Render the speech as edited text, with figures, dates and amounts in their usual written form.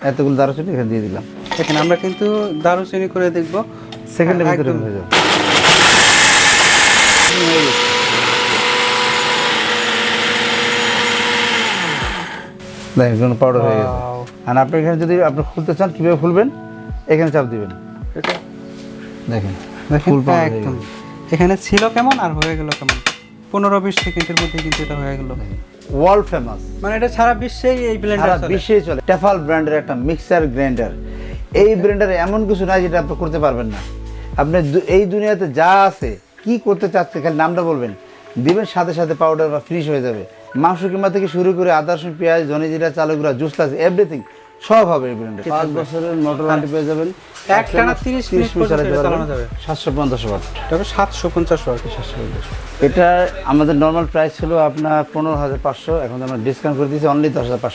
এতগুলো দারুচিনি এখানে দিয়ে দিলাম। এখানে আমরা কিন্তু দারুচিনি করে দেখব, সেকেন্ডের ভিতরে একদম। হয়ে যাবে। দেখেন পাউডার হয়ে গেছে। Wow! আর আপনি এখানে যদি আপনি খুলতে চান কীভাবে খুলবেন, এখানে চাপ দিবেন, এটা দেখেন দেখেন ফুল পাউডার হয়ে একদম। গেছে। এখানে ছিল কেমন আর হয়ে গেল কেমন, 15-20 সেকেন্ডের মধ্যে কিন্তু এটা হয়ে গেল। ওয়ার্ল্ড ফেমাস, মানে এটা সারা বিশ্বেই এই ব্লেন্ডার সারা চলে। বিশ্বেই চলে। টেফাল ব্র্যান্ডের একটা মিক্সার গ্রাইন্ডার। এই ব্র্যান্ডারে এমন কিছু নাই যেটা আপনি করতে পারবেন না। আপনি এই দুনিয়াতে যা আছে, কি করতে চাচ্ছে খালি নামটা বলবেন, দিবেন, সাথে সাথে পাউডার বা ফ্রিজ হয়ে যাবে। মাংস কিমা থেকে শুরু করে আদা রসুন পেঁয়াজ ধনে জিরা চালু গুঁড়া জুস আছে এভরিথিং সব হবে এই ব্র্যান্ডে। 5 বছরের মোটর ওয়ারেন্টি পেয়ে যাবেন। একটানা 30 মিনিট পর্যন্ত এটা চালানো যাবে। 750 ওয়াট। তবে 750 ওয়াট। এটা আমাদের নর্মাল প্রাইস ছিল আপনার 15,500, এখন আমরা ডিসকাউন্ট করে দিয়েছি অনলি 10,500।